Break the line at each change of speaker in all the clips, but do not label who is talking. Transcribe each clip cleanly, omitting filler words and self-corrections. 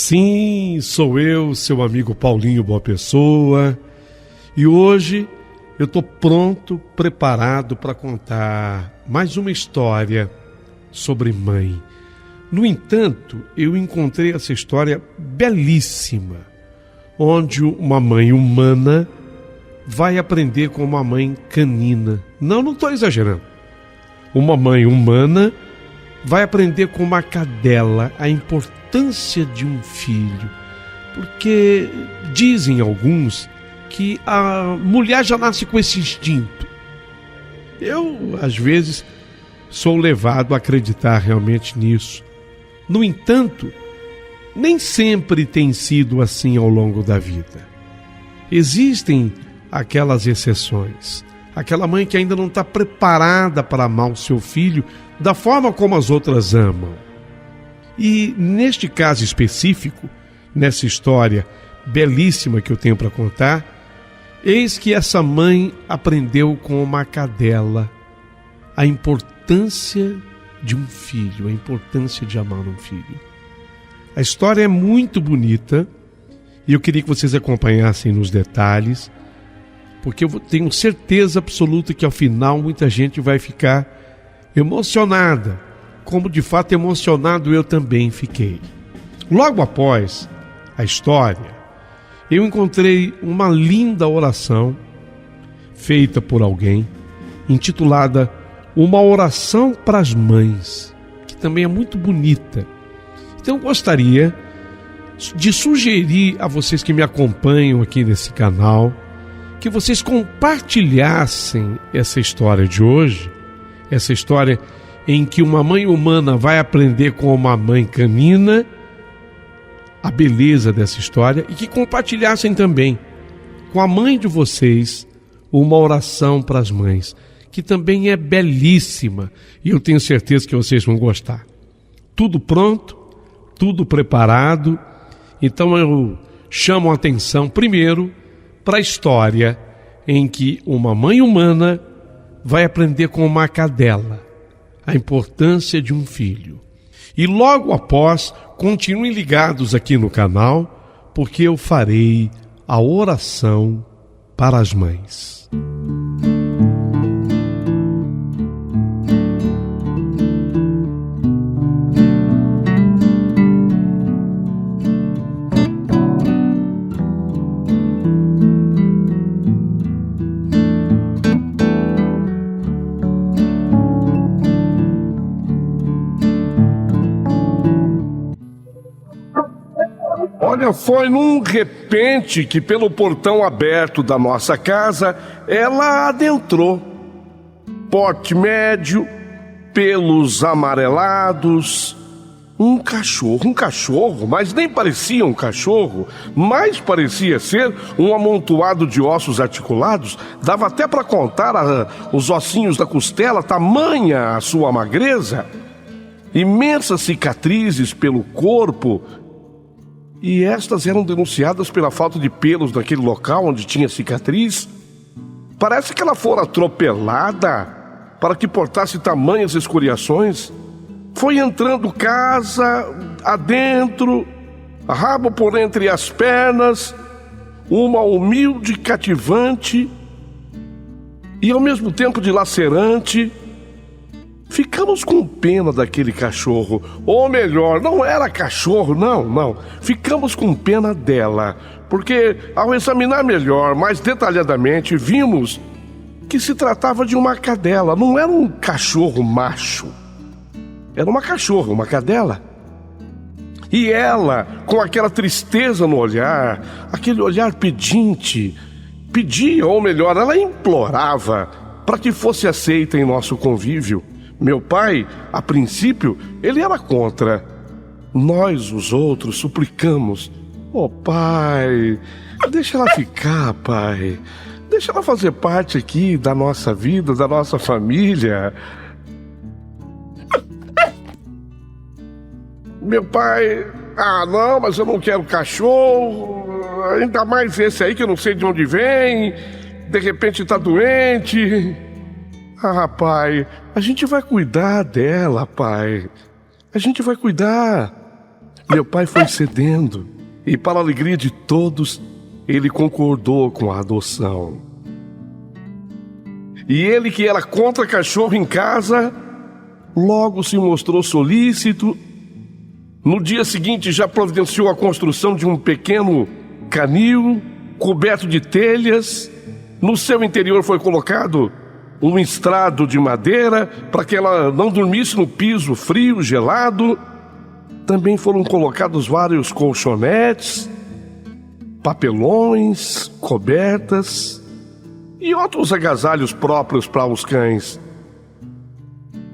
Sim, sou eu, seu amigo Paulinho Boa Pessoa, e hoje eu estou pronto, preparado para contar mais uma história sobre mãe. No entanto, eu encontrei essa história belíssima, onde uma mãe humana vai aprender com uma mãe canina. Não estou exagerando. Uma mãe humana vai aprender com uma cadela a importância de um filho, porque dizem alguns que a mulher já nasce com esse instinto. Eu, às vezes, sou levado a acreditar realmente nisso. No entanto, nem sempre tem sido assim ao longo da vida. Existem aquelas exceções. Aquela mãe que ainda não está preparada para amar o seu filho da forma como as outras amam. E neste caso específico, nessa história belíssima que eu tenho para contar, eis que essa mãe aprendeu com uma cadela a importância de um filho, a importância de amar um filho. A história é muito bonita e eu queria que vocês acompanhassem nos detalhes, porque eu tenho certeza absoluta que ao final muita gente vai ficar emocionada, como de fato emocionado eu também fiquei. Logo após a história, eu encontrei uma linda oração feita por alguém, intitulada Uma Oração para as Mães, que também é muito bonita. Então eu gostaria de sugerir a vocês que me acompanham aqui nesse canal, que vocês compartilhassem essa história de hoje, essa história em que uma mãe humana vai aprender com uma mãe canina a beleza dessa história, e que compartilhassem também com a mãe de vocês uma oração para as mães, que também é belíssima, e eu tenho certeza que vocês vão gostar. Tudo pronto, tudo preparado, então eu chamo a atenção primeiro para a história em que uma mãe humana vai aprender com uma cadela a importância de um filho. E logo após, continuem ligados aqui no canal, porque eu farei a oração para as mães. Olha, foi num repente que pelo portão aberto da nossa casa ela adentrou. Porte médio, pelos amarelados, um cachorro, mas nem parecia um cachorro, mais parecia ser um amontoado de ossos articulados. Dava até para contar os ossinhos da costela, tamanha a sua magreza. Imensas cicatrizes pelo corpo, e estas eram denunciadas pela falta de pelos naquele local onde tinha cicatriz. Parece que ela fora atropelada para que portasse tamanhas escoriações. Foi entrando casa adentro, rabo por entre as pernas, uma humilde cativante e ao mesmo tempo dilacerante. Ficamos com pena daquele cachorro, ou melhor, não era cachorro, não. Ficamos com pena dela, porque ao examinar melhor, mais detalhadamente, vimos que se tratava de uma cadela, não era um cachorro macho. Era uma cachorra, uma cadela. E ela, com aquela tristeza no olhar, aquele olhar pedinte, pedia, ou melhor, ela implorava para que fosse aceita em nosso convívio. Meu pai, a princípio, ele era contra. Nós, os outros, suplicamos. Pai, deixa ela ficar, pai. Deixa ela fazer parte aqui da nossa vida, da nossa família. Meu pai, não, mas eu não quero cachorro. Ainda mais esse aí que eu não sei de onde vem. De repente tá doente. Pai, a gente vai cuidar dela, pai. A gente vai cuidar. Meu pai foi cedendo e, para a alegria de todos, ele concordou com a adoção. E ele, que era contra cachorro em casa, logo se mostrou solícito. No dia seguinte já providenciou a construção de um pequeno canil coberto de telhas. No seu interior foi colocado um estrado de madeira para que ela não dormisse no piso frio, gelado. Também foram colocados vários colchonetes, papelões, cobertas e outros agasalhos próprios para os cães.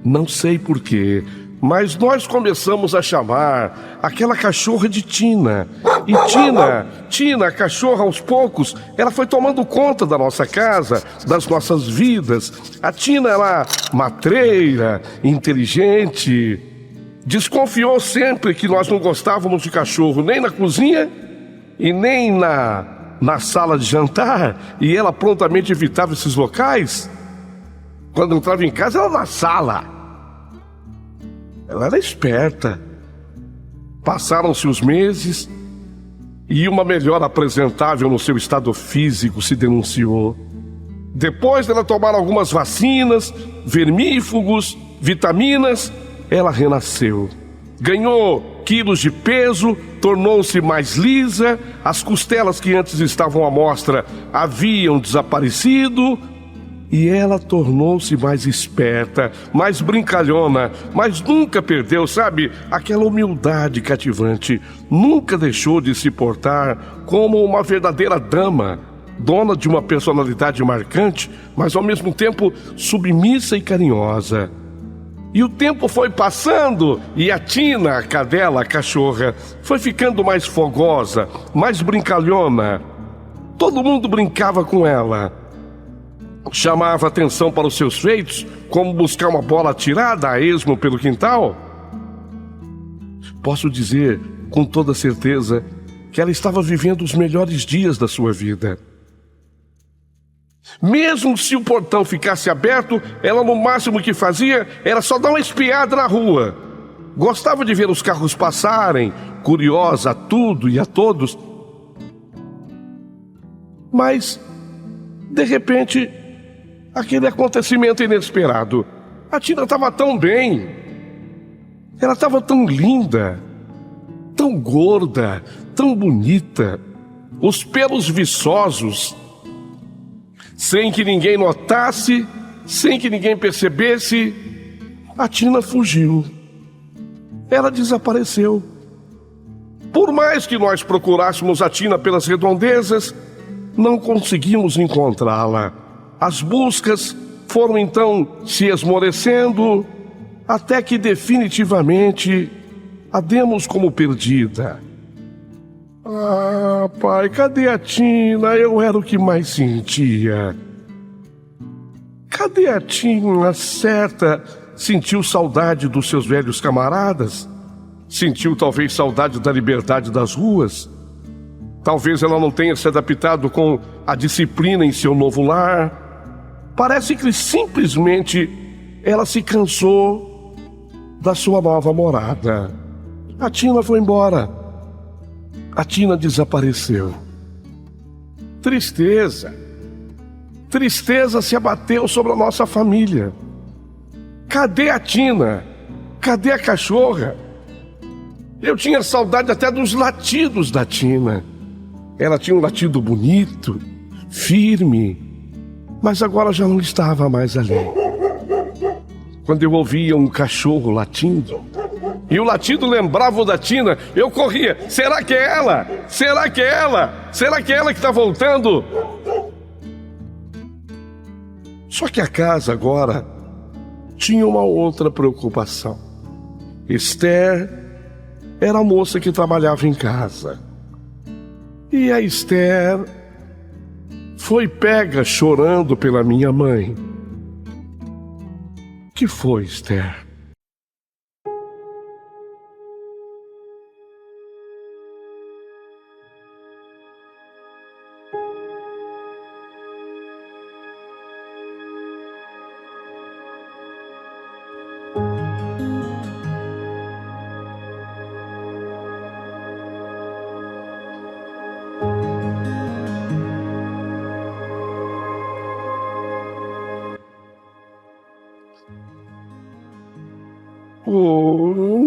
Não sei porquê, mas nós começamos a chamar aquela cachorra de Tina. E Tina, a cachorra, aos poucos, ela foi tomando conta da nossa casa, das nossas vidas. A Tina era matreira, inteligente, desconfiou sempre que nós não gostávamos de cachorro, nem na cozinha e nem na sala de jantar. E ela prontamente evitava esses locais. Quando entrava em casa, ela na sala. Ela era esperta. Passaram-se os meses e uma melhora apresentável no seu estado físico se denunciou. Depois dela tomar algumas vacinas, vermífugos, vitaminas, ela renasceu. Ganhou quilos de peso, tornou-se mais lisa, as costelas que antes estavam à mostra haviam desaparecido. E ela tornou-se mais esperta, mais brincalhona, mas nunca perdeu, sabe, aquela humildade cativante. Nunca deixou de se portar como uma verdadeira dama, dona de uma personalidade marcante, mas ao mesmo tempo submissa e carinhosa. E o tempo foi passando e a Tina, a cadela, a cachorra, foi ficando mais fogosa, mais brincalhona. Todo mundo brincava com ela. Chamava atenção para os seus feitos, como buscar uma bola atirada a esmo pelo quintal. Posso dizer com toda certeza que ela estava vivendo os melhores dias da sua vida. Mesmo se o portão ficasse aberto, ela no máximo que fazia era só dar uma espiada na rua. Gostava de ver os carros passarem, curiosa a tudo e a todos. Mas, de repente, aquele acontecimento inesperado. A Tina estava tão bem. Ela estava tão linda, tão gorda, tão bonita. Os pelos viçosos. Sem que ninguém notasse, sem que ninguém percebesse, a Tina fugiu. Ela desapareceu. Por mais que nós procurássemos a Tina pelas redondezas, não conseguimos encontrá-la. As buscas foram então se esmorecendo, até que definitivamente a demos como perdida. Ah, pai, cadê a Tina? Eu era o que mais sentia. Cadê a Tina? Certa, sentiu saudade dos seus velhos camaradas? Sentiu talvez saudade da liberdade das ruas? Talvez ela não tenha se adaptado com a disciplina em seu novo lar. Parece que simplesmente ela se cansou da sua nova morada. A Tina foi embora. A Tina desapareceu. Tristeza. Tristeza se abateu sobre a nossa família. Cadê a Tina? Cadê a cachorra? Eu tinha saudade até dos latidos da Tina. Ela tinha um latido bonito, firme, mas agora já não estava mais ali. Quando eu ouvia um cachorro latindo, e o latido lembrava o da Tina, eu corria. Será que é ela? Será que é ela? Será que é ela que está voltando? Só que a casa agora tinha uma outra preocupação. Esther era a moça que trabalhava em casa. E a Esther foi pega chorando pela minha mãe. Que foi, Esther?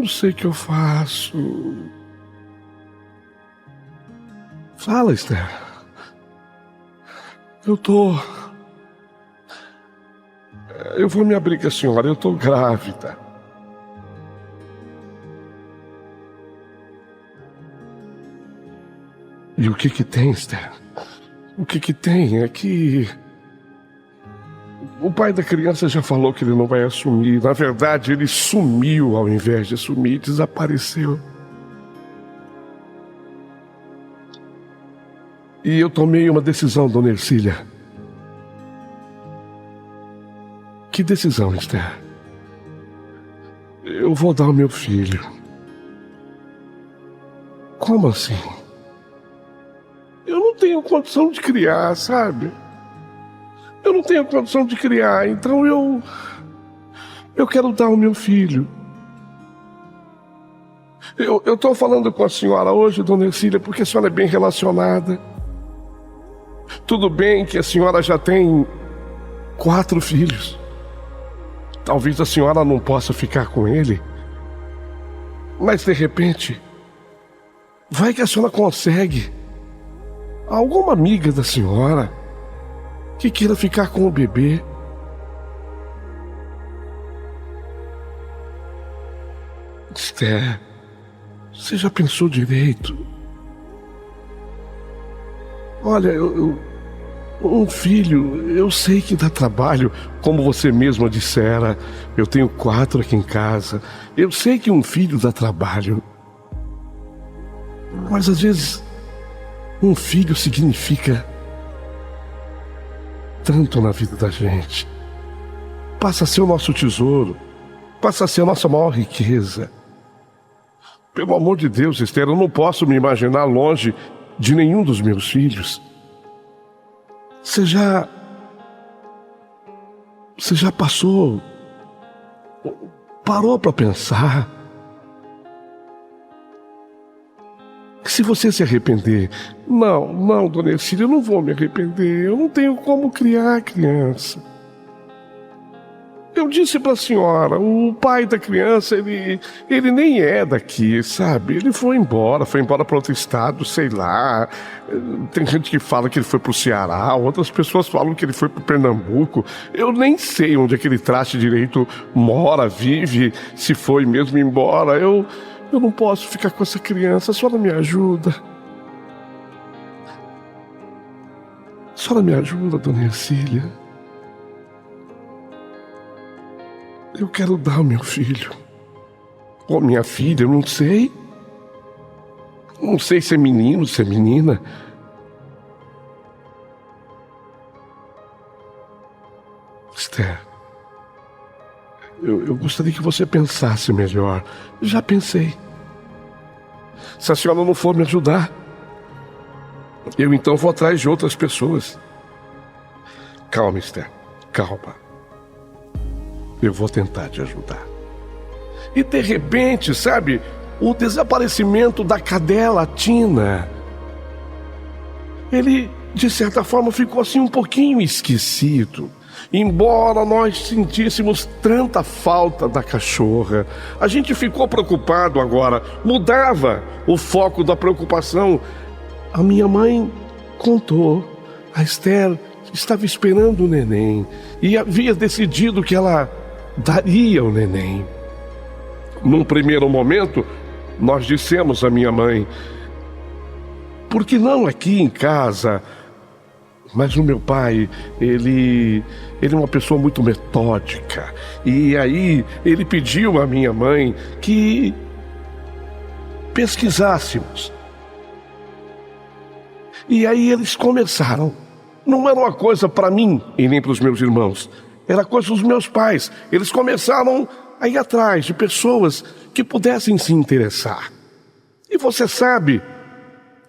sei o que eu faço. Fala, Esther. Eu vou me abrir com a senhora, eu tô grávida. E o que tem, Esther? O que tem é que o pai da criança já falou que ele não vai assumir. Na verdade, ele sumiu ao invés de assumir, desapareceu. E eu tomei uma decisão, dona Ercília. Que decisão, Esther? Eu vou dar o meu filho. Como assim? Eu não tenho condição de criar, sabe? Eu não tenho condição de criar, então eu quero dar o meu filho. Eu estou falando com a senhora hoje, dona Ercília, porque a senhora é bem relacionada. Tudo bem que a senhora já tem 4 filhos. Talvez a senhora não possa ficar com ele. Mas de repente, vai que a senhora consegue alguma amiga da senhora que queira ficar com o bebê. Esther, você já pensou direito? Olha, um filho, eu sei que dá trabalho, como você mesma dissera. Eu tenho 4 aqui em casa. Eu sei que um filho dá trabalho. Mas às vezes, um filho significa tanto na vida da gente. Passa a ser o nosso tesouro. Passa a ser a nossa maior riqueza. Pelo amor de Deus, Esther, eu não posso me imaginar longe de nenhum dos meus filhos. Você já parou para pensar que se você se arrepender... Não, dona Ercília, eu não vou me arrepender. Eu não tenho como criar a criança. Eu disse para a senhora, o pai da criança, ele nem é daqui, sabe? Ele foi embora para outro estado, sei lá. Tem gente que fala que ele foi para o Ceará, outras pessoas falam que ele foi para Pernambuco. Eu nem sei onde aquele traste direito mora, vive, se foi mesmo embora. Eu não posso ficar com essa criança, a senhora me ajuda. A senhora me ajuda, dona Ercília. Eu quero dar o meu filho. Ou minha filha, eu não sei. Não sei se é menino, se é menina. Esther, eu gostaria que você pensasse melhor. Já pensei. Se a senhora não for me ajudar, eu então vou atrás de outras pessoas. Calma, Esther, calma. Eu vou tentar te ajudar. E de repente, sabe, o desaparecimento da cadela Tina, ele, de certa forma, ficou assim um pouquinho esquecido. Embora nós sentíssemos tanta falta da cachorra, a gente ficou preocupado agora, mudava o foco da preocupação. A minha mãe contou, a Esther estava esperando o neném e havia decidido que ela daria o neném. Num primeiro momento, nós dissemos à minha mãe, por que não aqui em casa? Mas o meu pai, ele é uma pessoa muito metódica. E aí ele pediu à minha mãe que pesquisássemos. E aí eles começaram. Não era uma coisa para mim e nem para os meus irmãos. Era coisa dos meus pais. Eles começaram a ir atrás de pessoas que pudessem se interessar. E você sabe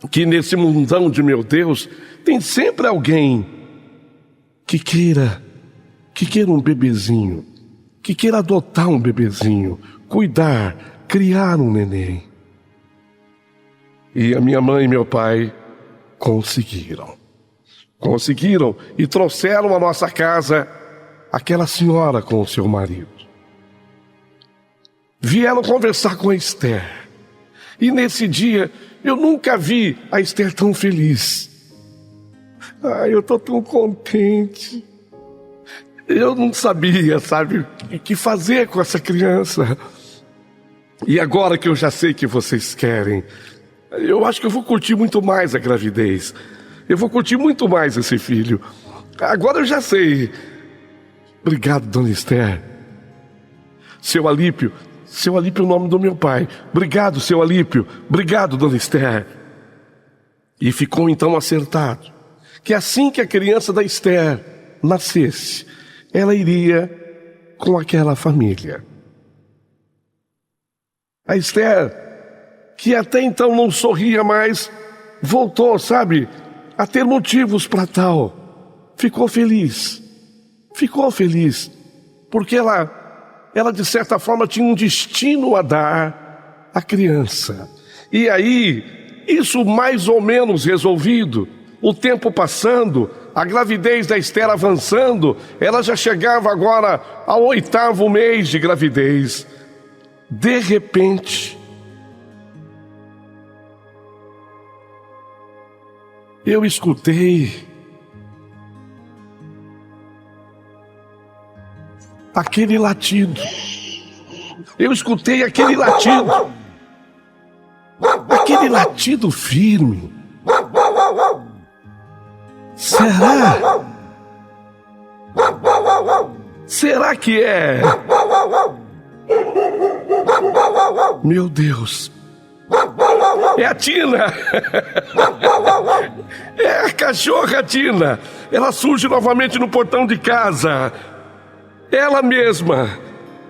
que nesse mundão de meu Deus tem sempre alguém que queira um bebezinho, que queira adotar um bebezinho, cuidar, criar um neném. E a minha mãe e meu pai conseguiram e trouxeram à nossa casa aquela senhora com o seu marido. vieram conversar com a Esther. E nesse dia, eu nunca vi a Esther tão feliz. Eu estou tão contente. Eu não sabia, sabe, o que fazer com essa criança. E agora que eu já sei que vocês querem, eu acho que eu vou curtir muito mais a gravidez. Eu vou curtir muito mais esse filho. Agora eu já sei. Obrigado, dona Esther. Seu Alípio é o nome do meu pai. Obrigado, seu Alípio. Obrigado, dona Esther. E ficou então acertado que assim que a criança da Esther nascesse, ela iria com aquela família. A Esther, que até então não sorria mais, voltou, sabe, a ter motivos para tal. Ficou feliz, porque ela de certa forma tinha um destino a dar à criança. E aí, isso mais ou menos resolvido, o tempo passando, a gravidez da Esther avançando, ela já chegava agora ao 8º mês de gravidez. De repente, eu escutei aquele latido. Aquele latido firme. Será que é? Meu Deus! É a Tina! É a cachorra Tina! Ela surge novamente no portão de casa. Ela mesma,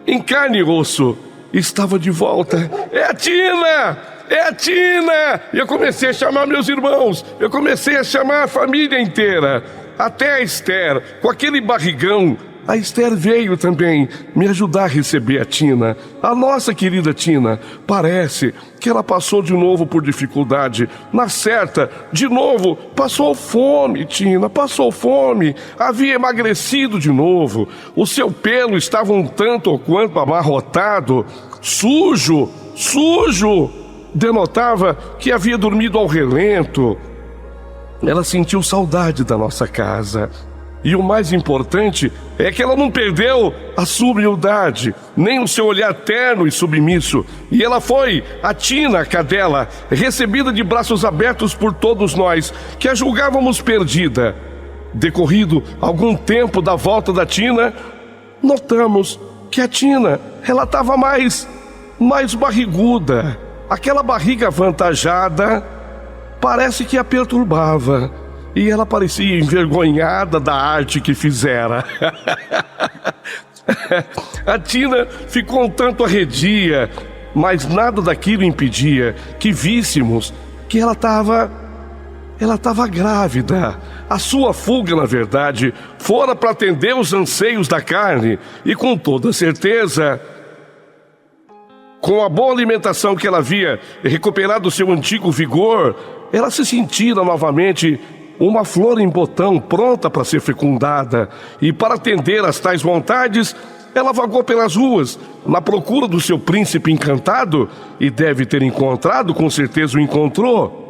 em carne e osso, estava de volta. É a Tina! É a Tina! E eu comecei a chamar meus irmãos, eu comecei a chamar a família inteira, até a Esther, com aquele barrigão. A Esther veio também me ajudar a receber a Tina, a nossa querida Tina. Parece que ela passou de novo por dificuldade. Na certa, de novo, passou fome, Tina, passou fome. Havia emagrecido de novo. O seu pelo estava um tanto ou quanto amarrotado, sujo. Denotava que havia dormido ao relento. Ela sentiu saudade da nossa casa. E o mais importante é que ela não perdeu a sua humildade, nem o seu olhar terno e submisso. E ela foi, a Tina, a cadela, recebida de braços abertos por todos nós, que a julgávamos perdida. Decorrido algum tempo da volta da Tina, notamos que a Tina, ela estava mais barriguda. Aquela barriga avantajada parece que a perturbava. E ela parecia envergonhada da arte que fizera. A Tina ficou um tanto arredia, mas nada daquilo impedia que víssemos que ela estava grávida. A sua fuga, na verdade, fora para atender os anseios da carne. E com toda certeza, com a boa alimentação que ela havia recuperado o seu antigo vigor, ela se sentia novamente uma flor em botão pronta para ser fecundada. E para atender às tais vontades, ela vagou pelas ruas, na procura do seu príncipe encantado, e deve ter encontrado, com certeza o encontrou.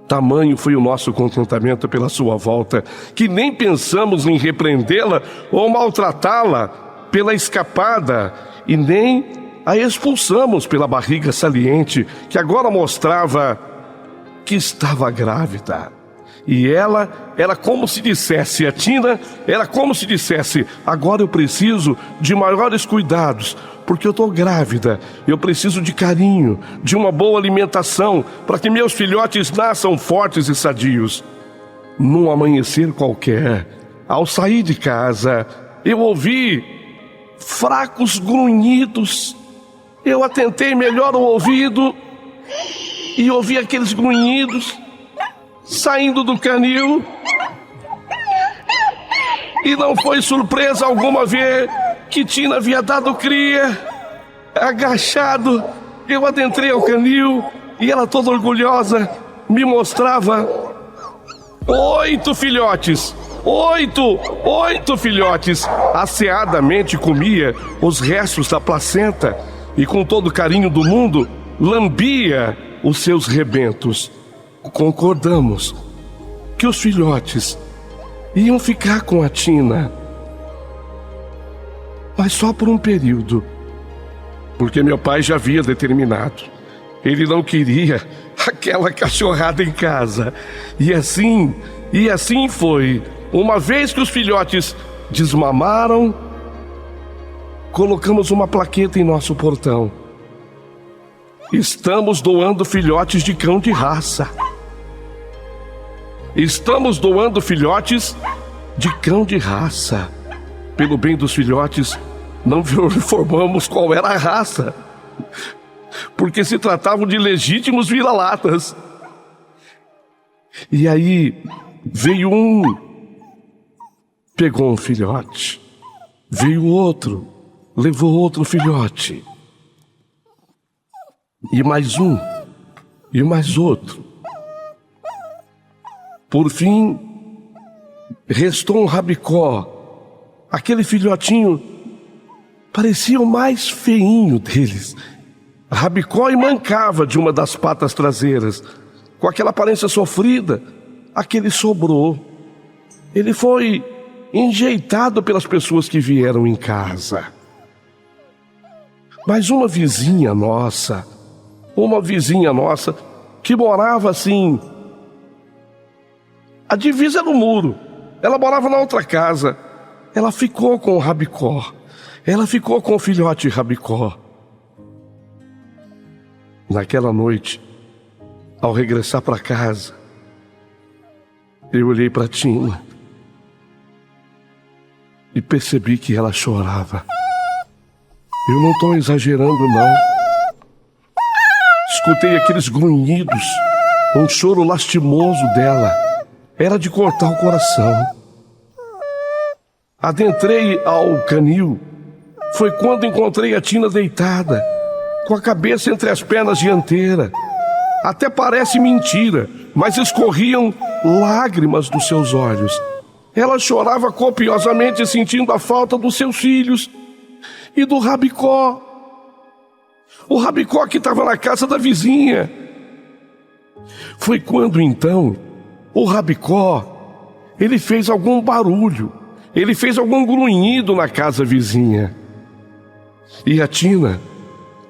Tamanho foi o nosso contentamento pela sua volta, que nem pensamos em repreendê-la ou maltratá-la pela escapada, e nem a expulsamos pela barriga saliente, que agora mostrava que estava grávida. E ela era como se dissesse, a Tina era como se dissesse: agora eu preciso de maiores cuidados, porque eu estou grávida, eu preciso de carinho, de uma boa alimentação, para que meus filhotes nasçam fortes e sadios. Num amanhecer qualquer, ao sair de casa, eu ouvi fracos grunhidos. Eu atentei melhor o ouvido e ouvi aqueles grunhidos saindo do canil. E não foi surpresa alguma ver que Tina havia dado cria. Agachado, eu adentrei ao canil e ela, toda orgulhosa, me mostrava 8 filhotes. 8 filhotes. Asseadamente comia os restos da placenta e, com todo o carinho do mundo, lambia os seus rebentos. Concordamos que os filhotes iam ficar com a Tina, mas só por um período, porque meu pai já havia determinado. Ele não queria aquela cachorrada em casa. E assim foi. Uma vez que os filhotes desmamaram, colocamos uma plaqueta em nosso portão: estamos doando filhotes de cão de raça. Estamos doando filhotes de cão de raça. Pelo bem dos filhotes, não informamos qual era a raça, porque se tratavam de legítimos vira-latas. E aí veio um, pegou um filhote. Veio outro, levou outro filhote. E mais um, e mais outro. Por fim, restou um rabicó. Aquele filhotinho parecia o mais feinho deles. Rabicó e mancava de uma das patas traseiras. Com aquela aparência sofrida, aquele sobrou. Ele foi enjeitado pelas pessoas que vieram em casa. Mas uma vizinha nossa que morava assim, a divisa era o muro. Ela morava na outra casa. Ela ficou com o rabicó. Ela ficou com o filhote rabicó. Naquela noite, ao regressar para casa, eu olhei para Tina e percebi que ela chorava. Eu não estou exagerando, não. Escutei aqueles grunhidos, um choro lastimoso dela. Era de cortar o coração. Adentrei ao canil. Foi quando encontrei a Tina deitada, com a cabeça entre as pernas dianteiras. Até parece mentira, mas escorriam lágrimas dos seus olhos. Ela chorava copiosamente, sentindo a falta dos seus filhos e do rabicó. O rabicó que estava na casa da vizinha. Foi quando então o rabicó, ele fez algum barulho, ele fez algum grunhido na casa vizinha. E a Tina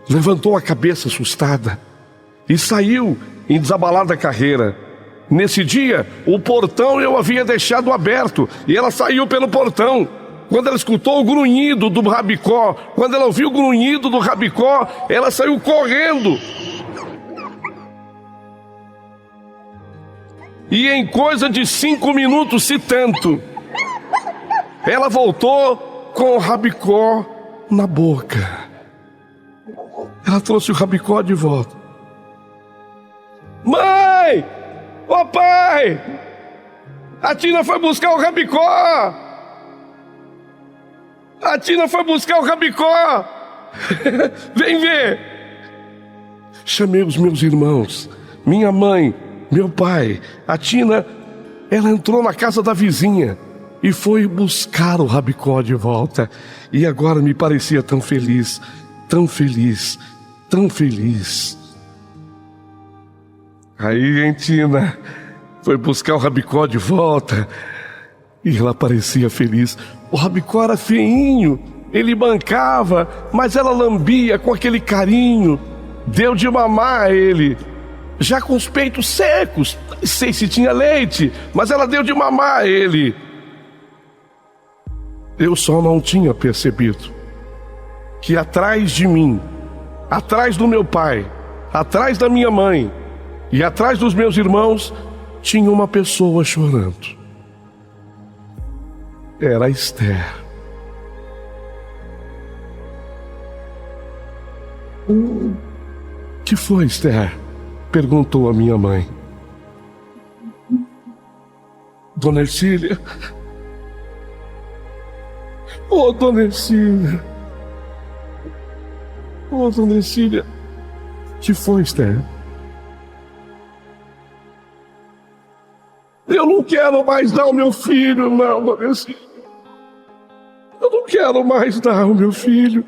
levantou a cabeça assustada e saiu em desabalada carreira. Nesse dia, o portão eu havia deixado aberto e ela saiu pelo portão. Quando ela escutou o grunhido do rabicó, quando ela ouviu o grunhido do rabicó, ela saiu correndo. E em coisa de 5 minutos, se tanto, ela voltou com o rabicó na boca. Ela trouxe o rabicó de volta. Mãe! Ô pai! A Tina foi buscar o rabicó! A Tina foi buscar o rabicó! Vem ver! Chamei os meus irmãos, minha mãe, meu pai. A Tina, ela entrou na casa da vizinha e foi buscar o rabicó de volta. E agora me parecia tão feliz, tão feliz, tão feliz. Aí, hein, Tina, foi buscar o rabicó de volta e ela parecia feliz. O rabicó era feinho, ele mancava, mas ela lambia com aquele carinho. Deu de mamar a ele, já com os peitos secos. Não sei se tinha leite, mas ela deu de mamar a ele. Eu só não tinha percebido que atrás de mim, atrás do meu pai, atrás da minha mãe e atrás dos meus irmãos, tinha uma pessoa chorando. Era a Esther. Que foi, Esther? Perguntou a minha mãe. Dona Ercília. Oh, Dona Ercília. Oh, Dona Ercília. Que foi, Esther? Eu não quero mais dar o meu filho, não, dona Ercília. Eu não quero mais dar o meu filho.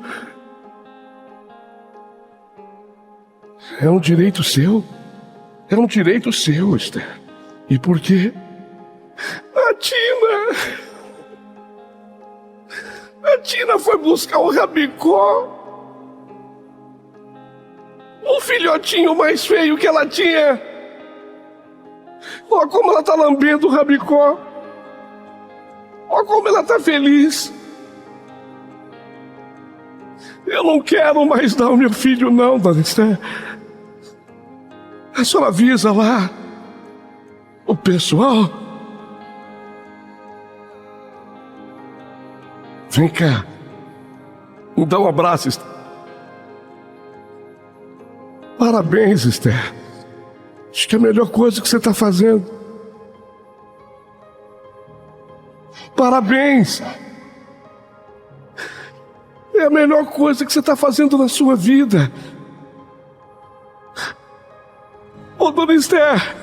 É um direito seu. É um direito seu, Esther. E por quê? A Tina foi buscar o Rabicó. O filhotinho mais feio que ela tinha. Olha como ela está lambendo o Rabicó. Olha como ela está feliz. Eu não quero mais dar o meu filho, não, dona Esther. A senhora avisa lá o pessoal. Vem cá. Me dá um abraço, Esther. Parabéns, Esther. Acho que é a melhor coisa que você está fazendo. Parabéns. É a melhor coisa que você está fazendo na sua vida. Ô, dona Esther.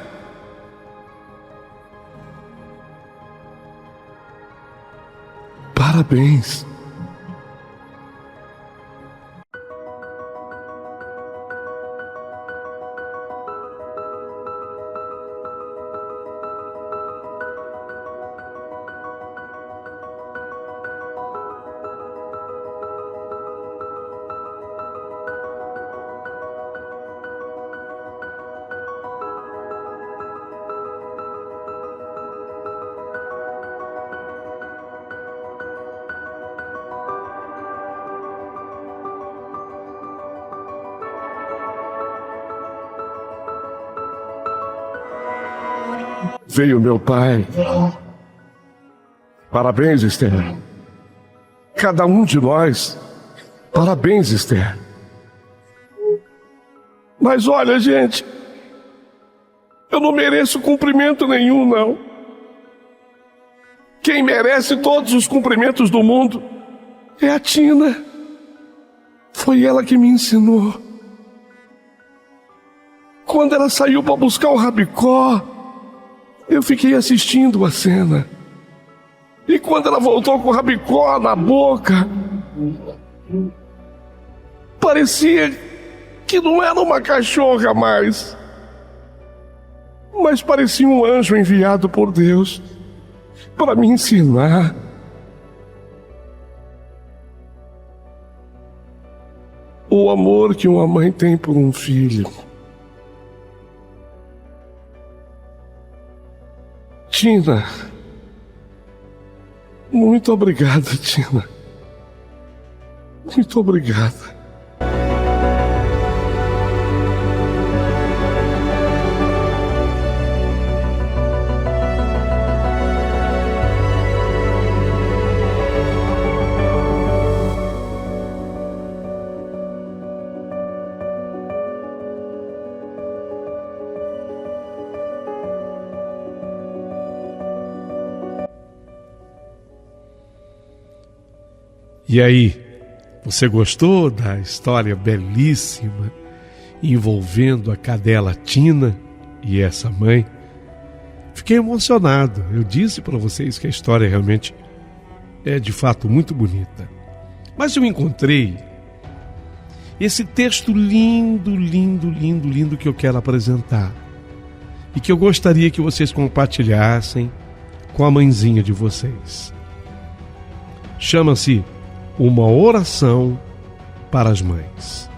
Parabéns. Veio meu pai. Parabéns, Esther. Cada um de nós. Parabéns, Esther. Mas olha, gente, eu não mereço cumprimento nenhum, não. Quem merece todos os cumprimentos do mundo é a Tina. Foi ela que me ensinou. Quando ela saiu para buscar o Rabicó, eu fiquei assistindo a cena. E quando ela voltou com o Rabicó na boca, parecia que não era uma cachorra mais, mas parecia um anjo enviado por Deus para me ensinar. O amor que uma mãe tem por um filho. Tina, muito obrigado, Tina. Muito obrigado.
E aí, você gostou da história belíssima envolvendo a cadela Tina e essa mãe? Fiquei emocionado. Eu disse para vocês que a história realmente é de fato muito bonita. Mas eu encontrei esse texto lindo, lindo, lindo, lindo que eu quero apresentar e que eu gostaria que vocês compartilhassem com a mãezinha de vocês. Chama-se Uma Oração para as Mães.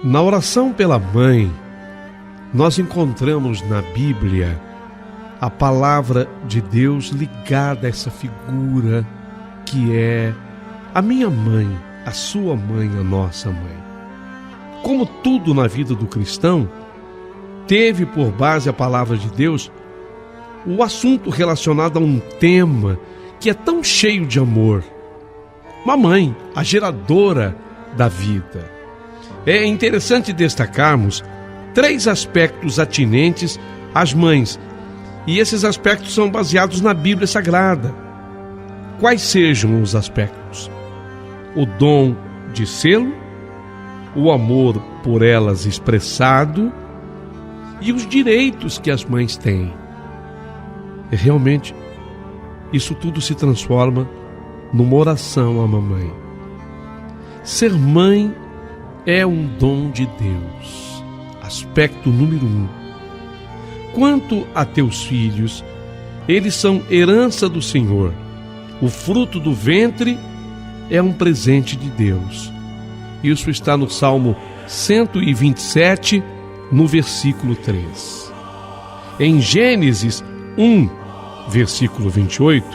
Na oração pela mãe, nós encontramos na Bíblia a palavra de Deus ligada a essa figura que é a minha mãe, a sua mãe, a nossa mãe. Como tudo na vida do cristão, teve por base a palavra de Deus o assunto relacionado a um tema que é tão cheio de amor. Uma mãe, a geradora da vida. É interessante destacarmos 3 aspectos atinentes às mães, e esses aspectos são baseados na Bíblia Sagrada. Quais sejam os aspectos? O dom de sê-lo, o amor por elas expressado e os direitos que as mães têm. E realmente, isso tudo se transforma numa oração à mamãe. Ser mãe é um dom de Deus. Aspecto número 1. Quanto a teus filhos, eles são herança do Senhor. O fruto do ventre é um presente de Deus. Isso está no Salmo 127, no versículo 3. Em Gênesis 1, versículo 28,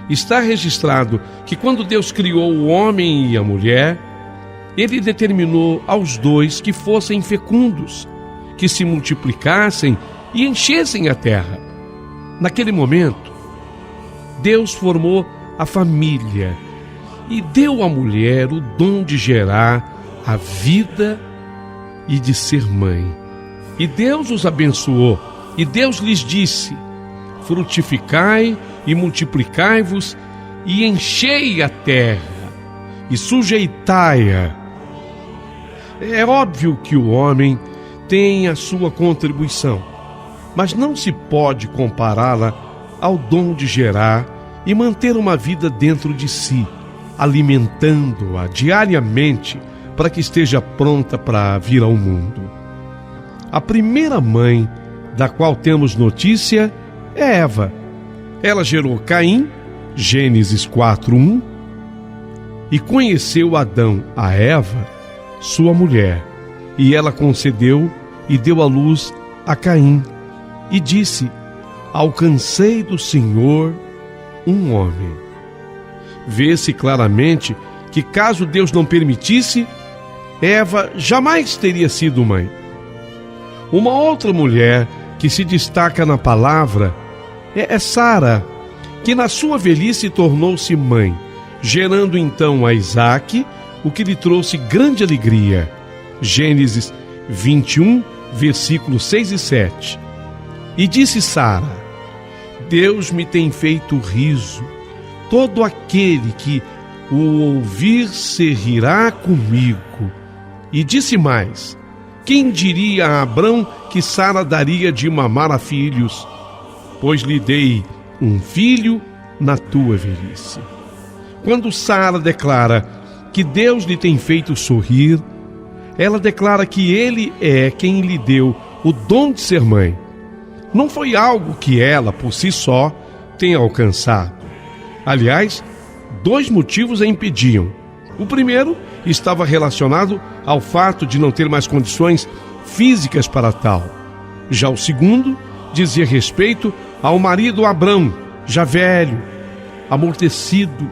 está registrado que quando Deus criou o homem e a mulher, Ele determinou aos dois que fossem fecundos, que se multiplicassem e enchessem a terra. Naquele momento, Deus formou a família e deu à mulher o dom de gerar a vida e de ser mãe. E Deus os abençoou, e Deus lhes disse: frutificai e multiplicai-vos e enchei a terra e sujeitai-a. É óbvio que o homem tem a sua contribuição, mas não se pode compará-la ao dom de gerar e manter uma vida dentro de si, alimentando-a diariamente para que esteja pronta para vir ao mundo. A primeira mãe da qual temos notícia é Eva. Ela gerou Caim, Gênesis 4:1, e conheceu Adão a Eva, sua mulher, e ela concedeu e deu à luz a Caim, e disse: alcancei do Senhor um homem. Vê-se claramente que, caso Deus não permitisse, Eva jamais teria sido mãe. Uma outra mulher que se destaca na palavra é Sara, que na sua velhice tornou-se mãe, gerando então a Isaque, o que lhe trouxe grande alegria. Gênesis 21, versículos 6 e 7. E disse Sara: Deus me tem feito riso, todo aquele que o ouvir se rirá comigo. E disse mais: quem diria a Abrão que Sara daria de mamar a filhos? Pois lhe dei um filho na tua velhice. Quando Sara declara que Deus lhe tem feito sorrir, ela declara que Ele é quem lhe deu o dom de ser mãe. Não foi algo que ela, por si só, tenha alcançado. Aliás, 2 motivos a impediam. O primeiro estava relacionado ao fato de não ter mais condições físicas para tal. Já o segundo dizia respeito ao marido Abrão, já velho, amortecido,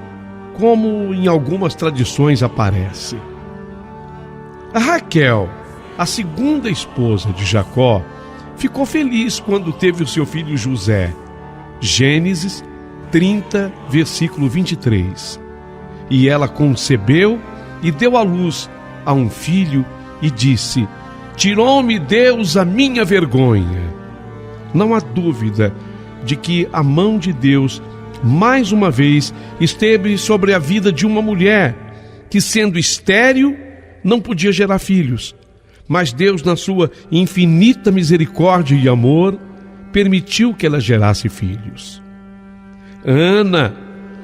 como em algumas tradições aparece. A Raquel, a segunda esposa de Jacó, ficou feliz quando teve o seu filho José. Gênesis 30, versículo 23. E ela concebeu e deu à luz a um filho e disse: tirou-me Deus a minha vergonha. Não há dúvida de que a mão de Deus, mais uma vez, esteve sobre a vida de uma mulher que, sendo estéril, não podia gerar filhos. Mas Deus, na sua infinita misericórdia e amor, permitiu que ela gerasse filhos. Ana,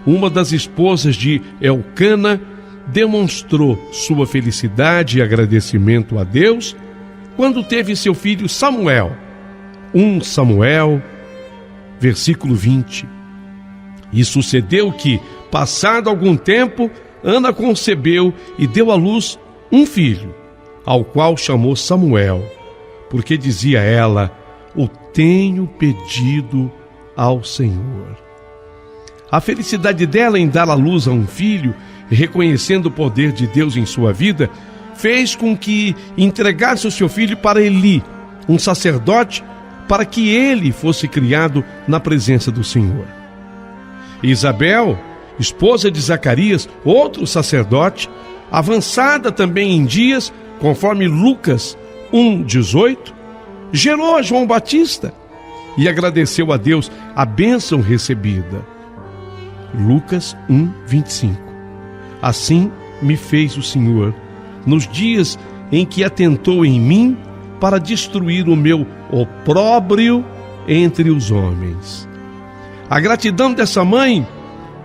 uma das esposas de Elcana, demonstrou sua felicidade e agradecimento a Deus quando teve seu filho Samuel. 1 Samuel, versículo 20. E sucedeu que, passado algum tempo, Ana concebeu e deu à luz um filho, ao qual chamou Samuel, porque dizia ela: o tenho pedido ao Senhor. A felicidade dela em dar à luz a um filho reconhecendo o poder de Deus em sua vida, fez com que entregasse o seu filho para Eli, um sacerdote, para que ele fosse criado na presença do Senhor. Isabel, esposa de Zacarias, outro sacerdote, avançada também em dias, conforme Lucas 1:18, gerou a João Batista e agradeceu a Deus a bênção recebida. Lucas 1:25. Assim me fez o Senhor, nos dias em que atentou em mim para destruir o meu opróbrio entre os homens. A gratidão dessa mãe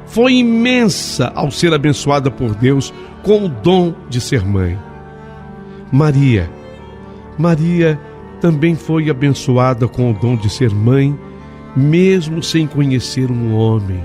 foi imensa ao ser abençoada por Deus com o dom de ser mãe. Maria também foi abençoada com o dom de ser mãe, mesmo sem conhecer um homem.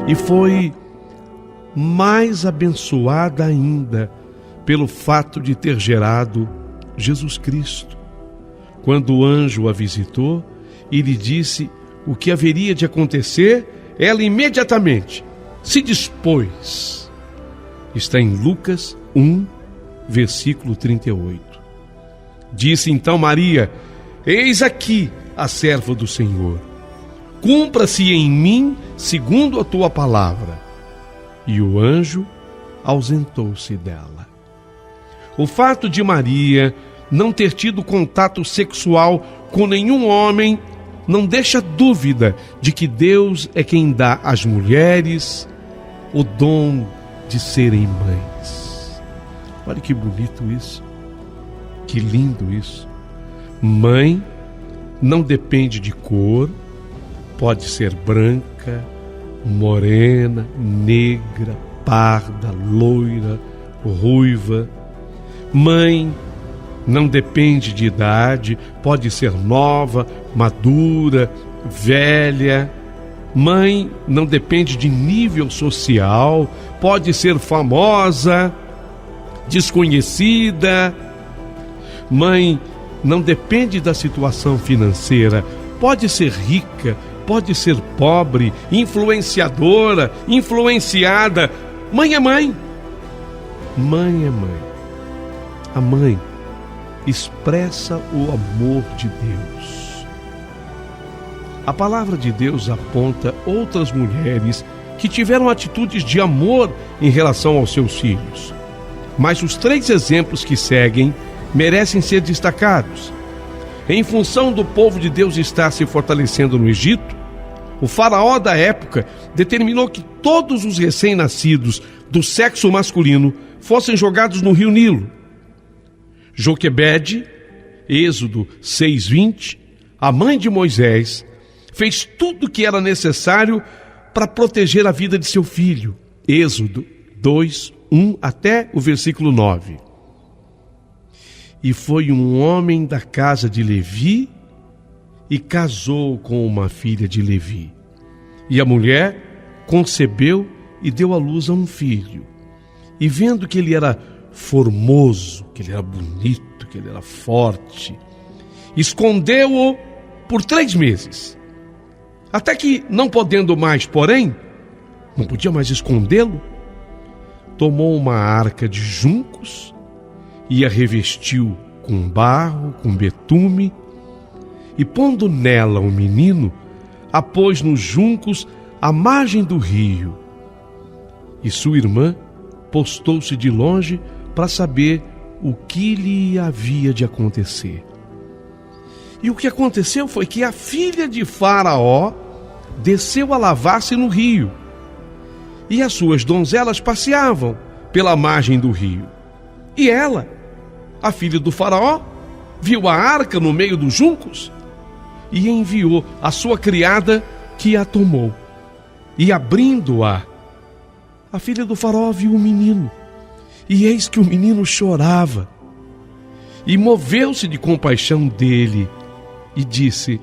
E foi mais abençoada ainda pelo fato de ter gerado Jesus Cristo. Quando o anjo a visitou e lhe disse o que haveria de acontecer, ela imediatamente se dispôs. Está em Lucas 1, versículo 38. Disse então Maria: eis aqui a serva do Senhor. Cumpra-se em mim segundo a tua palavra. E o anjo ausentou-se dela. O fato de Maria não ter tido contato sexual com nenhum homem não deixa dúvida de que Deus é quem dá às mulheres o dom de serem mães. Olha que bonito isso, que lindo isso. Mãe não depende de cor, pode ser branca, morena, negra, parda, loira, ruiva. Mãe não depende de idade, pode ser nova, madura, velha. Mãe não depende de nível social, pode ser famosa, desconhecida. Mãe não depende da situação financeira, pode ser rica, pode ser pobre, influenciadora, influenciada. Mãe é mãe. Mãe é mãe. A mãe expressa o amor de Deus. A palavra de Deus aponta outras mulheres que tiveram atitudes de amor em relação aos seus filhos. Mas os 3 exemplos que seguem merecem ser destacados. Em função do povo de Deus estar se fortalecendo no Egito, o faraó da época determinou que todos os recém-nascidos do sexo masculino fossem jogados no rio Nilo. Joquebede, Êxodo 6:20, a mãe de Moisés, fez tudo o que era necessário para proteger a vida de seu filho. Êxodo 2:1 até o versículo 9. E foi um homem da casa de Levi e casou com uma filha de Levi. E a mulher concebeu e deu à luz a um filho. E vendo que ele era formoso, que ele era bonito, que ele era forte, escondeu-o por 3 meses. Até que, não podendo mais, porém, não podia mais escondê-lo, tomou uma arca de juncos e a revestiu com barro, com betume, e pondo nela o menino, a pôs nos juncos à margem do rio. E sua irmã postou-se de longe para saber o que lhe havia de acontecer. E o que aconteceu foi que a filha de Faraó desceu a lavar-se no rio, e as suas donzelas passeavam pela margem do rio. E ela, a filha do faraó viu a arca no meio dos juncos e enviou a sua criada, que a tomou. E abrindo-a, a filha do faraó viu o menino, e eis que o menino chorava. E moveu-se de compaixão dele e disse: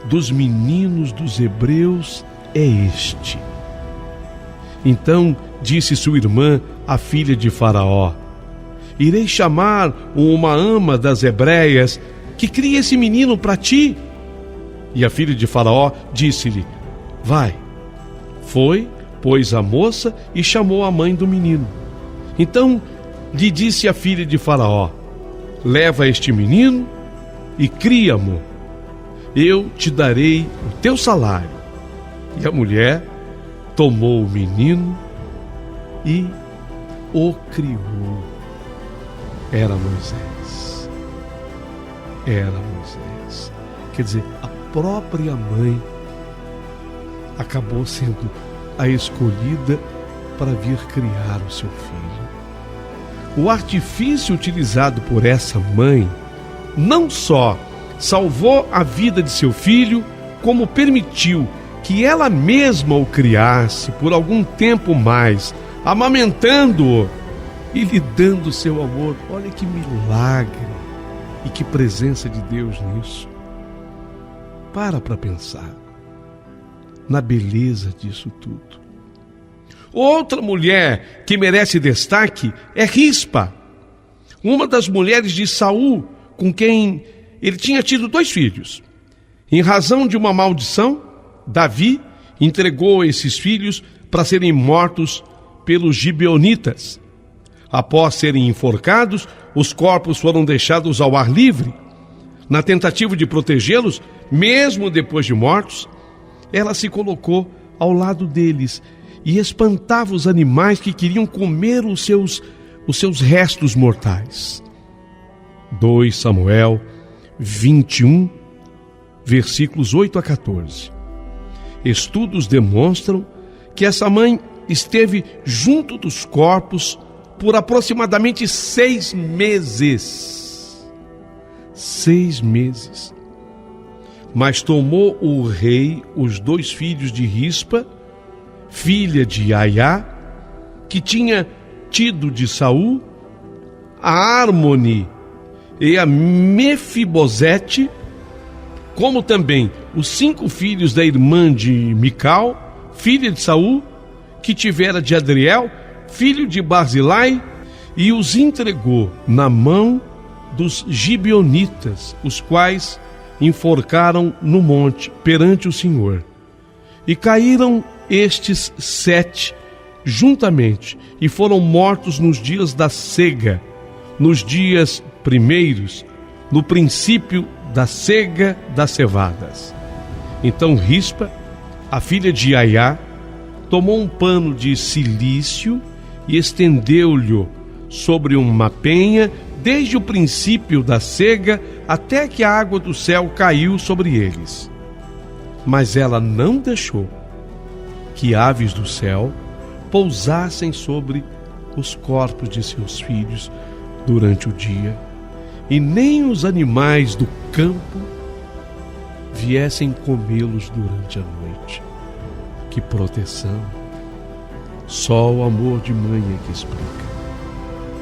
dos meninos dos hebreus é este. Então disse sua irmã, a filha de Faraó: irei chamar uma ama das hebreias que cria esse menino para ti. E a filha de Faraó disse-lhe: vai. Foi, pois, a moça e chamou a mãe do menino. Então lhe disse a filha de Faraó: leva este menino e cria-mo, eu te darei o teu salário. E a mulher tomou o menino e o criou. Era Moisés. Era Moisés. Quer dizer, a própria mãe acabou sendo a escolhida para vir criar o seu filho. O artifício utilizado por essa mãe não só salvou a vida de seu filho, como permitiu que ela mesma o criasse por algum tempo mais, amamentando-o e lhe dando seu amor. Olha que milagre e que presença de Deus nisso. Para pensar na beleza disso tudo. Outra mulher que merece destaque é Rispa, uma das mulheres de Saul, com quem ele tinha tido 2 filhos. Em razão de uma maldição, Davi entregou esses filhos para serem mortos pelos gibeonitas. Após serem enforcados, os corpos foram deixados ao ar livre. Na tentativa de protegê-los, mesmo depois de mortos, ela se colocou ao lado deles e espantava os animais que queriam comer os seus restos mortais. 2 Samuel 21, versículos 8 a 14. Estudos demonstram que essa mãe esteve junto dos corpos por aproximadamente 6 meses. 6 meses. Mas tomou o rei os 2 filhos de Rispa, filha de Aiá, que tinha tido de Saul, a Armoni e a Mefibosete, como também os 5 filhos da irmã de Mical, filha de Saul, que tivera de Adriel, filho de Barzilai, e os entregou na mão dos gibeonitas, os quais enforcaram no monte perante o Senhor. E caíram estes 7 juntamente, e foram mortos nos dias da cega, nos dias primeiros, no princípio da cega das cevadas. Então Rispa, a filha de Aiá, tomou um pano de cilício e estendeu-lhe sobre uma penha, desde o princípio da cega até que a água do céu caiu sobre eles. Mas ela não deixou que aves do céu pousassem sobre os corpos de seus filhos durante o dia, e nem os animais do campo viessem comê-los durante a noite. Que proteção! Só o amor de mãe é que explica.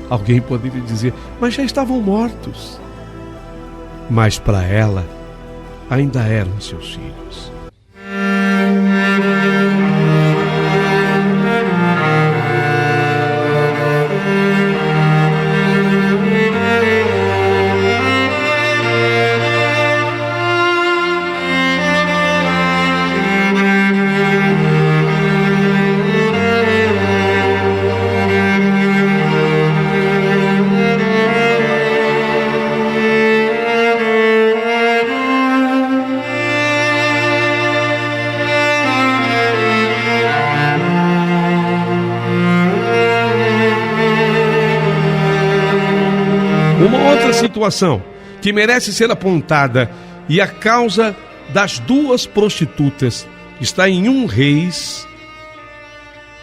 Alguém poderia dizer: mas já estavam mortos. Mas para ela, ainda eram seus filhos. Uma outra situação que merece ser apontada, e a causa das 2 prostitutas, está em 1 Reis,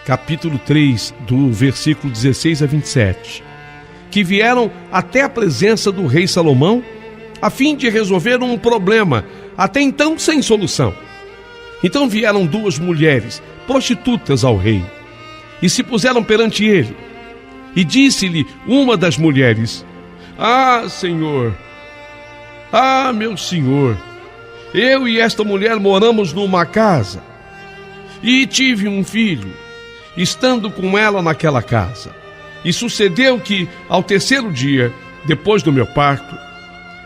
capítulo 3, do versículo 16 a 27. que vieram até a presença do rei Salomão, a fim de resolver um problema, até então sem solução. Então vieram 2 mulheres, prostitutas ao rei, e se puseram perante ele. E disse-lhe uma das mulheres: Ah, Senhor, ah, meu senhor, eu e esta mulher moramos numa casa, e tive um filho, estando com ela naquela casa. E sucedeu que, ao 3º dia, depois do meu parto,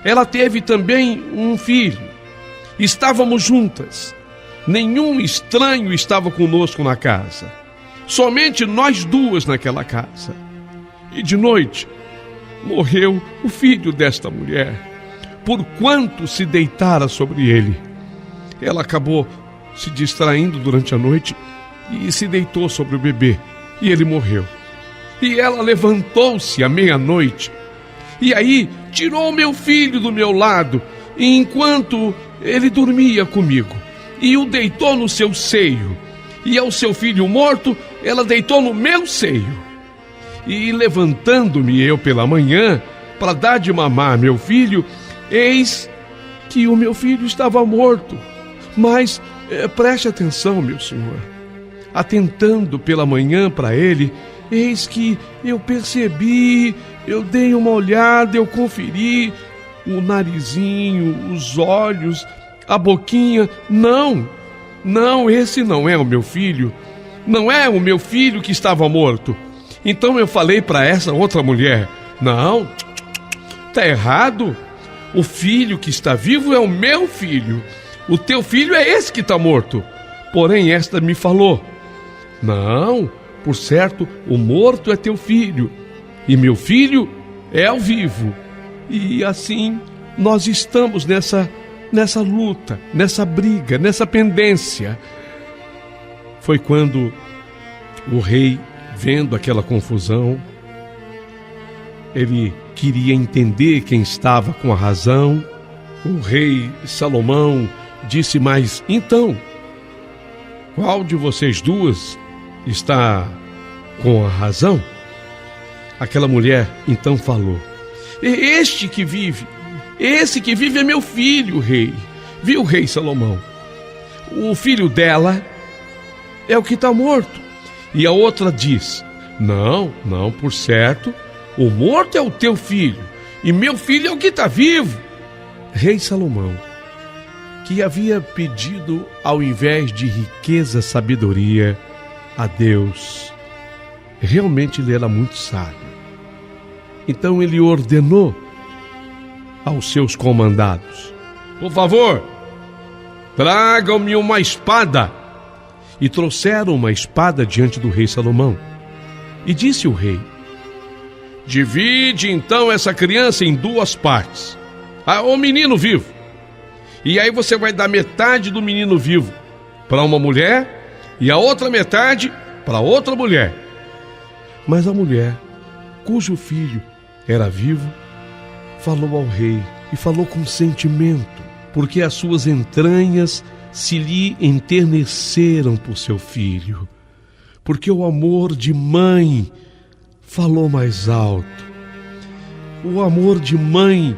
ela teve também um filho. Estávamos juntas, nenhum estranho estava conosco na casa, somente nós 2 naquela casa. E de noite morreu o filho desta mulher, porquanto se deitara sobre ele. Ela acabou se distraindo durante a noite e se deitou sobre o bebê, e ele morreu. E ela levantou-se à meia-noite, e aí tirou meu filho do meu lado, enquanto ele dormia comigo, e o deitou no seu seio. E ao seu filho morto, ela deitou no meu seio. E levantando-me eu pela manhã, para dar de mamar a meu filho, eis que o meu filho estava morto. Mas preste atenção, meu senhor. Atentando pela manhã para ele, eis que eu percebi, eu dei uma olhada, eu conferi o narizinho, os olhos, a boquinha. Não, esse não é o meu filho. Não é o meu filho que estava morto. Então eu falei para essa outra mulher: Não, está errado. O filho que está vivo é o meu filho. O teu filho é esse que está morto. Porém esta me falou: Não, por certo, o morto é teu filho, e meu filho é o vivo. E assim nós estamos nessa luta, nessa briga, nessa pendência. Foi quando o rei, vendo aquela confusão, ele queria entender quem estava com a razão. O rei Salomão disse: Mas então, qual de vocês 2 está com a razão? Aquela mulher então falou: Esse que vive é meu filho, rei. Viu, rei Salomão? O filho dela é o que está morto. E a outra diz: Não, por certo, o morto é o teu filho, e meu filho é o que está vivo. Rei Salomão, que havia pedido, ao invés de riqueza, sabedoria, a Deus, realmente ele era muito sábio. Então ele ordenou aos seus comandados: Por favor, tragam-me uma espada. E trouxeram uma espada diante do rei Salomão. E disse o rei: Divide então essa criança em 2 partes, o menino vivo. E aí você vai dar metade do menino vivo para uma mulher, e a outra metade para outra mulher. Mas a mulher, cujo filho era vivo, falou ao rei, e falou com sentimento, porque as suas entranhas se lhe enterneceram por seu filho, porque o amor de mãe falou mais alto. O amor de mãe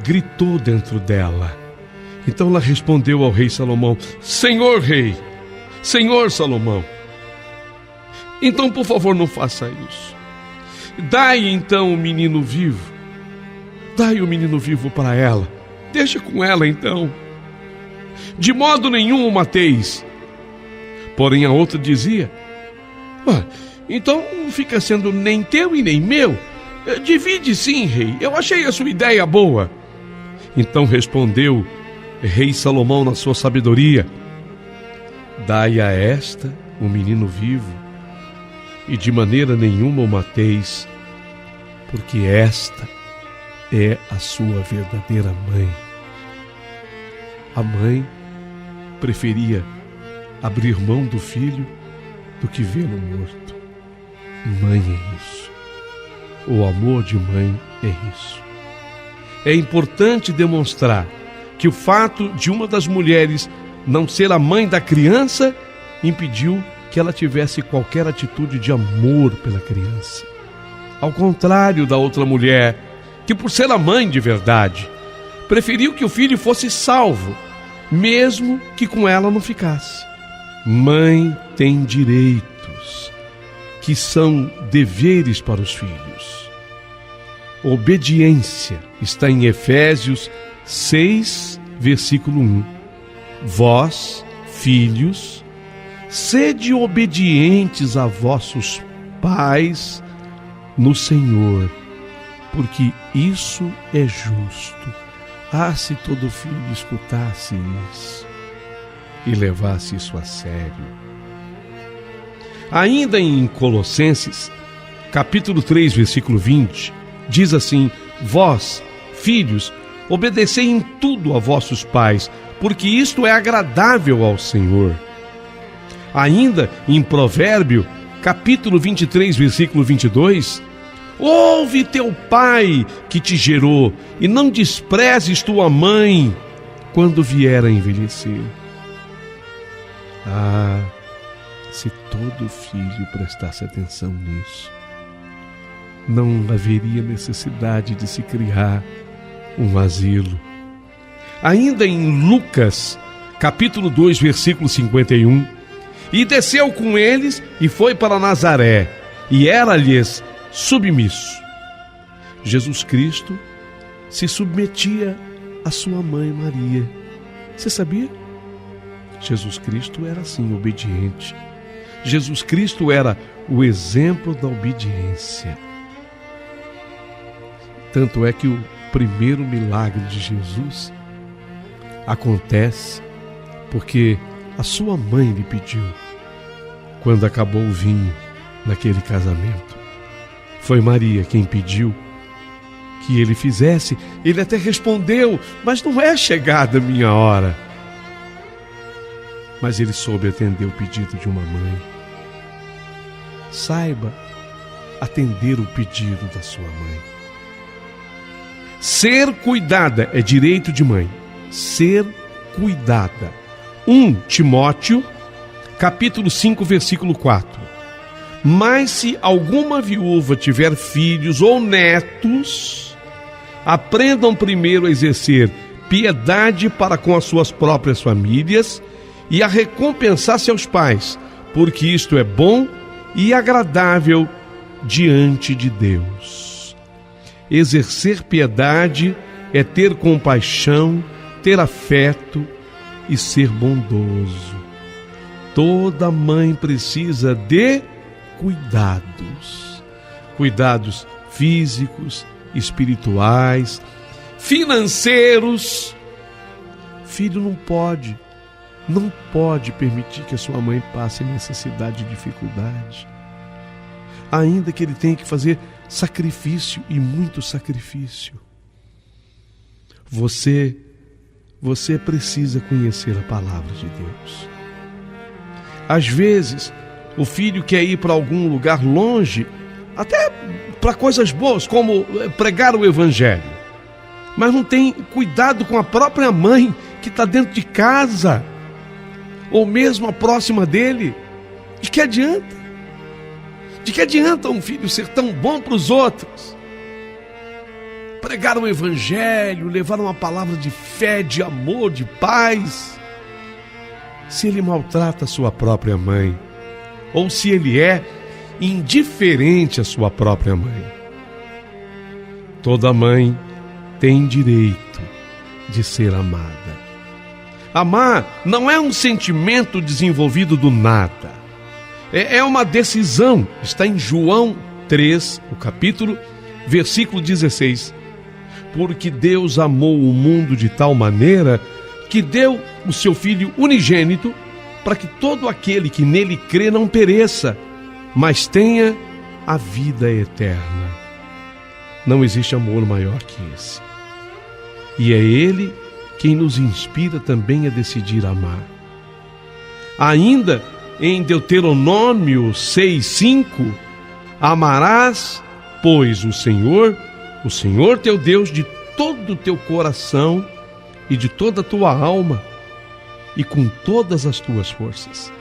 gritou dentro dela. Então ela respondeu ao rei Salomão: Senhor rei, Senhor Salomão, então por favor não faça isso. Dai então o menino vivo. Dai o menino vivo para ela. Deixa com ela então. De modo nenhum o mateis. Porém a outra dizia: então não fica sendo nem teu e nem meu. Divide sim, rei. Eu achei a sua ideia boa. Então respondeu rei Salomão na sua sabedoria: Dai a esta o menino vivo, e de maneira nenhuma o mateis, porque esta é a sua verdadeira mãe. A mãe preferia abrir mão do filho do que vê-lo morto. Mãe é isso. O amor de mãe é isso. É importante demonstrar que o fato de uma das mulheres não ser a mãe da criança impediu que ela tivesse qualquer atitude de amor pela criança. ao contrário da outra mulher, que por ser a mãe de verdade, preferiu que o filho fosse salvo, mesmo que com ela não ficasse. Mãe tem direitos, que são deveres para os filhos. Obediência está em Efésios 6, versículo 1. Vós, filhos, sede obedientes a vossos pais no Senhor, porque isso é justo. Ah, se todo filho escutasse isso e levasse isso a sério. Ainda em Colossenses, capítulo 3, versículo 20, diz assim: vós, filhos, obedecei em tudo a vossos pais, porque isto é agradável ao Senhor. Ainda em Provérbio, capítulo 23, versículo 22, ouve teu pai que te gerou, e não desprezes tua mãe quando vier a envelhecer. Ah, se todo filho prestasse atenção nisso, não haveria necessidade de se criar um asilo. Ainda em Lucas, capítulo 2, versículo 51, e desceu com eles e foi para Nazaré, e era-lhes submisso. Jesus Cristo se submetia à sua mãe Maria. Você sabia? Jesus Cristo era assim, obediente. Jesus Cristo era o exemplo da obediência. Tanto é que o primeiro milagre de Jesus acontece porque a sua mãe lhe pediu, quando acabou o vinho naquele casamento. Foi Maria quem pediu que ele fizesse. Ele até respondeu: mas não é chegada a minha hora. Mas ele soube atender o pedido de uma mãe. Saiba atender o pedido da sua mãe. Ser cuidada é direito de mãe. Ser cuidada. 1 Timóteo, capítulo 5, versículo 4. Mas se alguma viúva tiver filhos ou netos, aprendam primeiro a exercer piedade para com as suas próprias famílias e a recompensar seus pais, porque isto é bom e agradável diante de Deus. Exercer piedade é ter compaixão, ter afeto e ser bondoso. Toda mãe precisa de cuidados físicos, espirituais, financeiros. Filho não pode permitir que a sua mãe passe necessidade e dificuldade, ainda que ele tenha que fazer sacrifício, e muito sacrifício. Você precisa conhecer a palavra de Deus. Às vezes, o filho quer ir para algum lugar longe, até para coisas boas, como pregar o evangelho, mas não tem cuidado com a própria mãe que está dentro de casa, ou mesmo próxima dele. De que adianta? De que adianta um filho ser tão bom para os outros? Pregar o evangelho, levar uma palavra de fé, de amor, de paz, se ele maltrata a sua própria mãe, ou se ele é indiferente à sua própria mãe. Toda mãe tem direito de ser amada. Amar não é um sentimento desenvolvido do nada. É uma decisão. Está em João 3, o capítulo, versículo 16. Porque Deus amou o mundo de tal maneira que deu o seu Filho unigênito, para que todo aquele que nele crê não pereça, mas tenha a vida eterna. Não existe amor maior que esse. E é Ele quem nos inspira também a decidir amar. Ainda em Deuteronômio 6:5, amarás, pois, o Senhor teu Deus, de todo o teu coração e de toda a tua alma e com todas as tuas forças.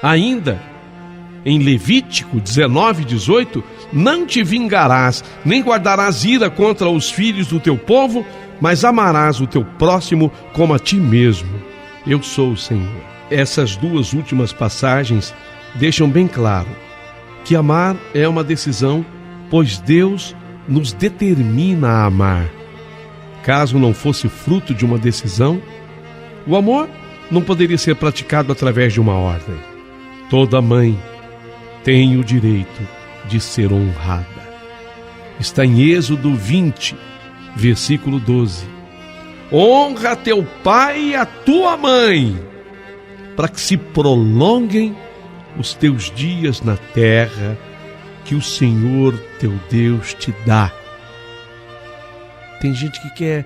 Ainda em Levítico 19:18, não te vingarás, nem guardarás ira contra os filhos do teu povo, mas amarás o teu próximo como a ti mesmo. Eu sou o Senhor. Essas duas últimas passagens deixam bem claro que amar é uma decisão, pois Deus nos determina a amar. Caso não fosse fruto de uma decisão, o amor não poderia ser praticado através de uma ordem. Toda mãe tem o direito de ser honrada. Está em Êxodo 20, versículo 12. Honra teu pai e a tua mãe, para que se prolonguem os teus dias na terra que o Senhor teu Deus te dá. Tem gente que quer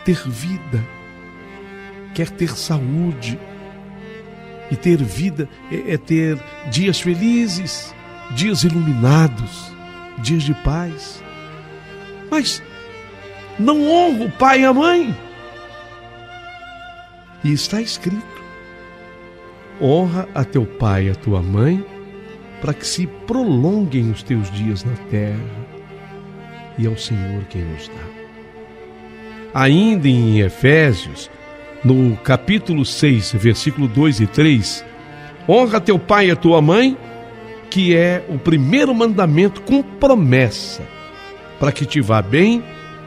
ter vida, quer ter saúde. E ter vida é ter dias felizes, dias iluminados, dias de paz. Mas não honra o pai e a mãe. E está escrito: honra a teu pai e a tua mãe, para que se prolonguem os teus dias na terra, e é o Senhor quem nos dá. Ainda em Efésios, no capítulo 6, versículo 2 e 3, honra teu pai e a tua mãe, que é o primeiro mandamento com promessa, para que te vá bem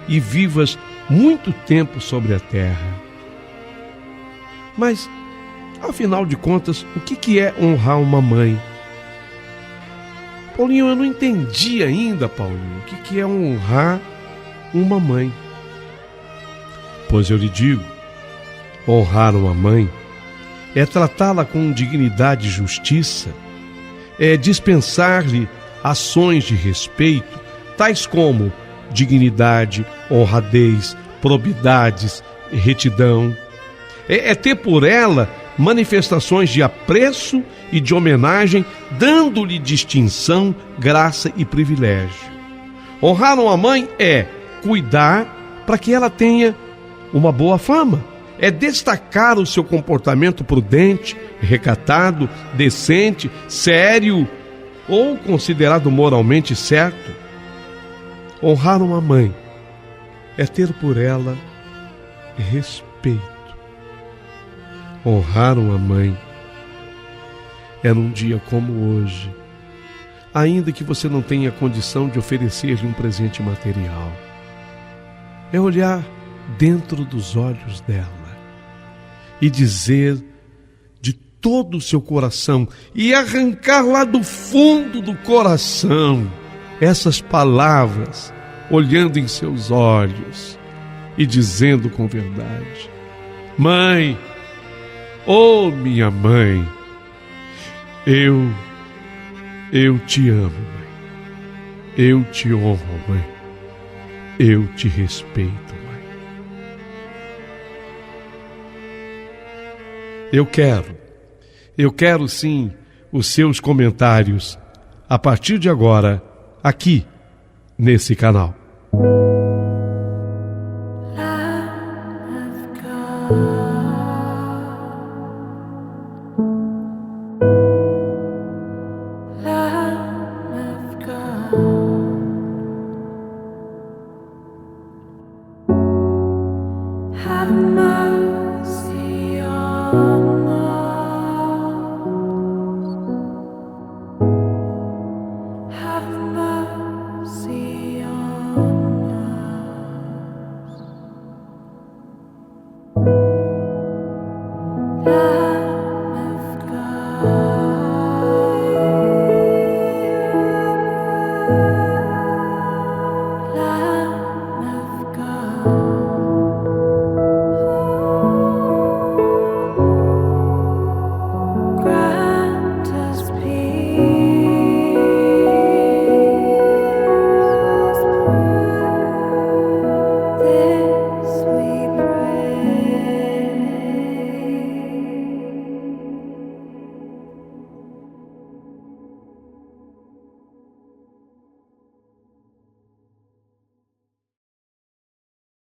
e vivas muito tempo sobre a terra. Mas, afinal de contas, o que é honrar uma mãe? Paulinho, eu não entendi ainda, Paulinho, o que é honrar uma mãe. Pois eu lhe digo, honrar uma mãe é tratá-la com dignidade e justiça, é dispensar-lhe ações de respeito, tais como dignidade, honradez, probidades, retidão. É ter por ela manifestações de apreço e de homenagem, dando-lhe distinção, graça e privilégio. Honrar uma mãe é cuidar para que ela tenha uma boa fama, é destacar o seu comportamento prudente, recatado, decente, sério ou considerado moralmente certo. Honrar uma mãe é ter por ela respeito. Honrar uma mãe é num dia como hoje, ainda que você não tenha condição de oferecer-lhe um presente material, é olhar dentro dos olhos dela e dizer de todo o seu coração e arrancar lá do fundo do coração essas palavras, olhando em seus olhos e dizendo com verdade: mãe, oh minha mãe, eu te amo, mãe, eu te honro, mãe, eu te respeito, mãe. Eu quero sim os seus comentários a partir de agora, aqui nesse canal.
Love of God.